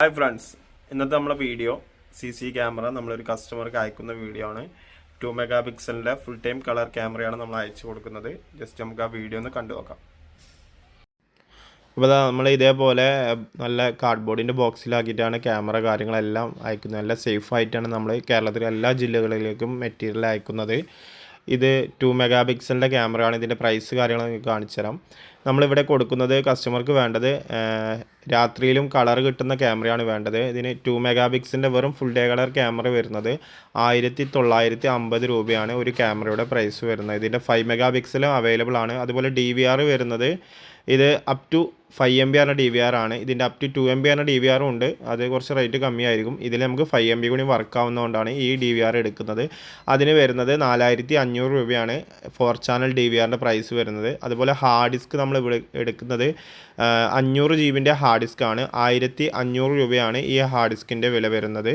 Hi friends, ഇന്നത്തെ നമ്മളെ video CC camera നമ്മളൊരു കസ്റ്റമർക്ക് അയക്കുന്ന വീഡിയോ ആണ്. 2 മെഗാ പിക്സലിൻ്റെ ഫുൾ ടൈം കളർ ക്യാമറയാണ് നമ്മൾ അയച്ചു കൊടുക്കുന്നത്. ജസ്റ്റ് നമുക്ക് ആ വീഡിയോ ഒന്ന് കണ്ടു നോക്കാം. അപ്പോൾ നമ്മൾ ഇതേപോലെ നല്ല കാർഡ്ബോർഡിൻ്റെ ബോക്സിലാക്കിയിട്ടാണ് ക്യാമറ കാര്യങ്ങളെല്ലാം അയക്കുന്നത്. നല്ല സേഫ് ആയിട്ടാണ് നമ്മൾ കേരളത്തിലെ എല്ലാ ജില്ലകളിലേക്കും മെറ്റീരിയൽ അയക്കുന്നത്. ഇത് 2 മെഗാ പിക്സലിൻ്റെ ക്യാമറയാണ്. ഇതിൻ്റെ പ്രൈസ് കാര്യങ്ങൾ നിങ്ങൾക്ക് കാണിച്ചു തരാം. നമ്മളിവിടെ കൊടുക്കുന്നത് കസ്റ്റമർക്ക് വേണ്ടത് രാത്രിയിലും കളർ കിട്ടുന്ന ക്യാമറയാണ് വേണ്ടത്. ഇതിന് 2 മെഗാ പിക്സലിൻ്റെ വെറും ഫുൾ ഡേ കളർ ക്യാമറ വരുന്നത് 1950 രൂപയാണ് ഒരു ക്യാമറയുടെ പ്രൈസ് വരുന്നത്. ഇതിൻ്റെ 5 മെഗാ പിക്സലും അവൈലബിൾ ആണ്. അതുപോലെ DVR വരുന്നത് ഇത് അപ് ടു 5 MB ആണ് DVR ആണ്. ഇതിൻ്റെ അപ് ടു 2 MB ആണ് DVR ഉണ്ട്. അത് കുറച്ച് റേറ്റ് കമ്മിയായിരിക്കും. ഇതിൽ നമുക്ക് 5 MB കൂടി വർക്ക് ആവുന്നതുകൊണ്ടാണ് ഈ DVR എടുക്കുന്നത്. അതിന് വരുന്നത് 4500 രൂപയാണ് 4 ചാനൽ DVRൻ്റെ പ്രൈസ് വരുന്നത്. അതുപോലെ ഹാർഡ് ഡിസ്ക് നമ്മൾ ഇവിടെ എടുക്കുന്നത് 500 GB ഹാർഡ് ഡിസ്ക് ആണ്. 1500 രൂപയാണ് ഈ ഹാർഡ് ഡിസ്കിൻ്റെ വില വരുന്നത്.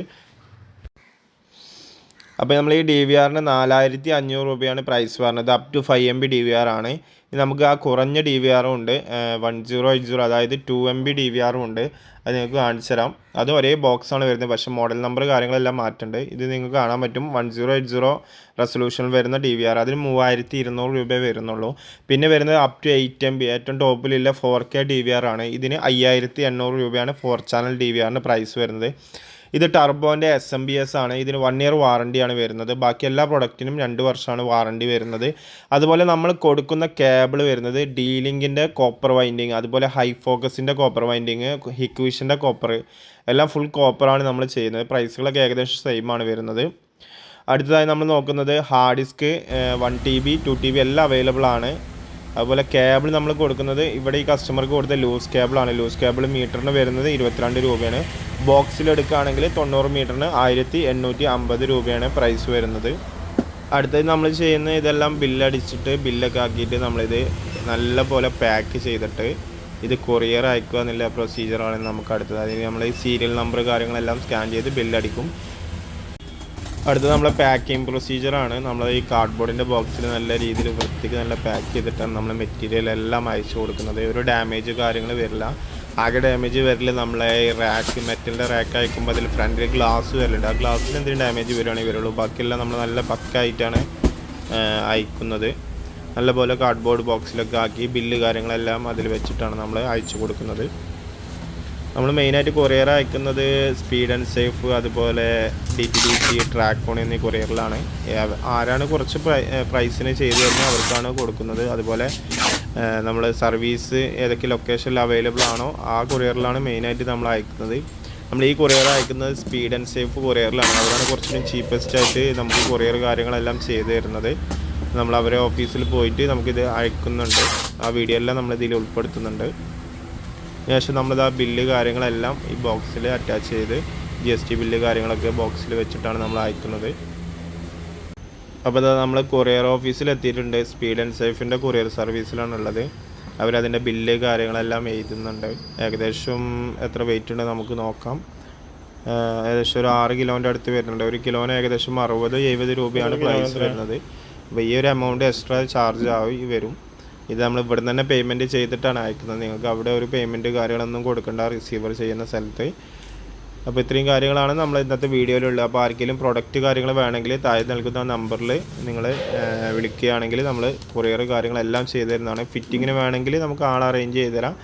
അപ്പോൾ നമ്മൾ ഈ DVRന് 4500 രൂപയാണ് പ്രൈസ് പറഞ്ഞത്. അപ് ടു 5 MB DVR ആണ്. നമുക്ക് ആ കുറഞ്ഞ DVR ഉണ്ട്, 1080, അതായത് 2 MB DVR ഉണ്ട്. അത് നിങ്ങൾക്ക് കാണിച്ചു തരാം. അത് ഒരേ ബോക്സാണ് വരുന്നത്, പക്ഷേ മോഡൽ നമ്പർ കാര്യങ്ങളെല്ലാം മാറ്റുന്നുണ്ട്. ഇത് നിങ്ങൾക്ക് കാണാൻ പറ്റും 1080 റെസൊല്യൂഷൻ വരുന്ന DVR. അതിന് 3200 രൂപ വരുന്നുള്ളൂ. പിന്നെ വരുന്നത് അപ് ടു 8 MB ഏറ്റവും ടോപ്പിലുള്ള 4K DVR ആണ്. ഇതിന് 5800 രൂപയാണ് 4 ചാനൽ DVRന് പ്രൈസ് വരുന്നത്. ഇത് ടർബോൻ്റെ SMBS ആണ്. ഇതിന് 1 ഇയർ വാറണ്ടിയാണ് വരുന്നത്. ബാക്കി എല്ലാ പ്രൊഡക്റ്റിനും 2 വർഷമാണ് വാറണ്ടി വരുന്നത്. അതുപോലെ നമ്മൾ കൊടുക്കുന്ന കേബിൾ വരുന്നത് D-Linkൻ്റെ കോപ്പർ വൈൻഡിങ്, അതുപോലെ ഹൈ ഫോക്കസിൻ്റെ കോപ്പർ വൈൻഡിങ്, ഹിക്വിഷൻ്റെ കോപ്പർ, എല്ലാം ഫുൾ കോപ്പറാണ് നമ്മൾ ചെയ്യുന്നത്. പ്രൈസുകളൊക്കെ ഏകദേശം സെയിം ആണ് വരുന്നത്. അടുത്തതായി നമ്മൾ നോക്കുന്നത് ഹാർഡ് ഡിസ്ക് 1 TB 2 TB എല്ലാം അവൈലബിൾ ആണ്. അതുപോലെ കേബിൾ നമ്മൾ കൊടുക്കുന്നത് ഇവിടെ ഈ കസ്റ്റമർക്ക് കൊടുത്ത ലൂസ് കേബിളാണ്. ലൂസ് കേബിൾ മീറ്ററിന് വരുന്നത് 22 രൂപയാണ്. ബോക്സിലെടുക്കുകയാണെങ്കിൽ 90 മീറ്ററിന് 1850 രൂപയാണ് പ്രൈസ് വരുന്നത്. അടുത്തത് നമ്മൾ ചെയ്യുന്ന ഇതെല്ലാം ബില്ലടിച്ചിട്ട് ബില്ലൊക്കെ ആക്കിയിട്ട് നമ്മളിത് നല്ല പോലെ പാക്ക് ചെയ്തിട്ട് ഇത് കൊറിയർ അയക്കുക എന്നുള്ള പ്രൊസീജിയറാണ് നമുക്ക് അടുത്തത്. അതിന് നമ്മൾ ഈ സീരിയൽ നമ്പർ കാര്യങ്ങളെല്ലാം സ്കാൻ ചെയ്ത് ബില്ലടിക്കും. അടുത്തത് നമ്മളെ പാക്കിംഗ് പ്രൊസീജിയറാണ്. നമ്മൾ ഈ കാർഡ്ബോർഡിൻ്റെ ബോക്സിൽ നല്ല രീതിയിൽ വൃത്തിക്ക് നല്ല പാക്ക് ചെയ്തിട്ടാണ് നമ്മൾ മെറ്റീരിയൽ എല്ലാം അയച്ചു കൊടുക്കുന്നത്. ഒരു ഡാമേജ് കാര്യങ്ങൾ വരില്ല. ആകെ ഡാമേജ് വരില്ല നമ്മളെ ഈ റാക്ക്, മെറ്റലിൻ്റെ റാക്ക് അയക്കുമ്പോൾ അതിൽ ഫ്രണ്ടിൽ ഗ്ലാസ് വരലുണ്ട്. ആ ഗ്ലാസ്സിൽ എന്തെങ്കിലും ഡാമേജ് വരികയാണെങ്കിൽ വരുള്ളൂ. ബാക്കിയെല്ലാം നമ്മൾ നല്ല പക്കായിട്ടാണ് അയക്കുന്നത്. നല്ലപോലെ കാർഡ്ബോർഡ് ബോക്സിലൊക്കെ ആക്കി ബില്ല് കാര്യങ്ങളെല്ലാം അതിൽ വെച്ചിട്ടാണ് നമ്മൾ അയച്ചു കൊടുക്കുന്നത്. നമ്മൾ മെയിനായിട്ട് കൊറിയർ അയക്കുന്നത് സ്പീഡ് ആൻഡ് സേഫ്, അതുപോലെ DTDC, ട്രാക്കോൺ എന്നീ കൊറിയറിലാണ്. ആരാണ് കുറച്ച് പ്രൈസിന് ചെയ്തു തരുന്നത് അവർക്കാണ് കൊടുക്കുന്നത്. അതുപോലെ നമ്മൾ സർവീസ് ഏതൊക്കെ ലൊക്കേഷനിൽ അവൈലബിൾ ആണോ ആ കൊറിയറിലാണ് മെയിനായിട്ട് നമ്മൾ അയക്കുന്നത്. നമ്മൾ ഈ കൊറിയർ അയക്കുന്നത് സ്പീഡ് ആൻഡ് സേഫ് കൊറിയറിലാണ്. അവരാണ് കുറച്ചുകൂടി ചീപ്പസ്റ്റ് ആയിട്ട് നമുക്ക് കൊറിയർ കാര്യങ്ങളെല്ലാം ചെയ്തു തരുന്നത്. നമ്മൾ അവരെ ഓഫീസിൽ പോയിട്ട് നമുക്കിത് അയക്കുന്നുണ്ട്. ആ വീഡിയോ എല്ലാം നമ്മളിതിൽ ഉൾപ്പെടുത്തുന്നുണ്ട്. ശേഷം നമ്മളിത് ആ ബില്ല് കാര്യങ്ങളെല്ലാം ഈ ബോക്സിൽ അറ്റാച്ച് ചെയ്ത് GST ബില്ല് കാര്യങ്ങളൊക്കെ ബോക്സിൽ വെച്ചിട്ടാണ് നമ്മൾ അയക്കുന്നത്. അപ്പോൾ അത് നമ്മൾ കൊറിയർ ഓഫീസിൽ എത്തിയിട്ടുണ്ട്. സ്പീഡ് ആൻഡ് സേഫിൻ്റെ കൊറിയർ സർവീസിലാണുള്ളത്. അവരതിൻ്റെ ബില്ല് കാര്യങ്ങളെല്ലാം എഴുതുന്നുണ്ട്. ഏകദേശം എത്ര വെയിറ്റ് ഉണ്ട് നമുക്ക് നോക്കാം. ഏകദേശം ഒരു 6 കിലോൻ്റെ അടുത്ത് വരുന്നുണ്ട്. 1 കിലോന് ഏകദേശം 60-70 രൂപയാണ് പ്രൈസ് വരുന്നത്. അപ്പോൾ ഈ ഒരു എമൗണ്ട് എക്സ്ട്രാ ചാർജ് ആയി വരും. ഇത് നമ്മൾ ഇവിടെ തന്നെ പേയ്മെൻറ്റ് ചെയ്തിട്ടാണ് അയക്കുന്നത്. നിങ്ങൾക്ക് അവിടെ ഒരു പേയ്മെൻറ്റ് കാര്യങ്ങളൊന്നും കൊടുക്കേണ്ട റിസീവർ ചെയ്യുന്ന സ്ഥലത്ത്. അപ്പോൾ ഇത്രയും കാര്യങ്ങളാണ് നമ്മൾ ഇന്നത്തെ വീഡിയോയിലുള്ളത്. അപ്പോൾ ആർക്കെങ്കിലും പ്രൊഡക്റ്റ് കാര്യങ്ങൾ വേണമെങ്കിൽ താഴെ നൽകുന്ന നമ്പറിൽ നിങ്ങൾ വിളിക്കുകയാണെങ്കിൽ നമ്മൾ കൊറിയർ കാര്യങ്ങളെല്ലാം ചെയ്തു തരുന്നതാണ്. ഫിറ്റിങ്ങിന് വേണമെങ്കിൽ നമുക്ക് ആൾ അറേഞ്ച് ചെയ്ത് തരാം.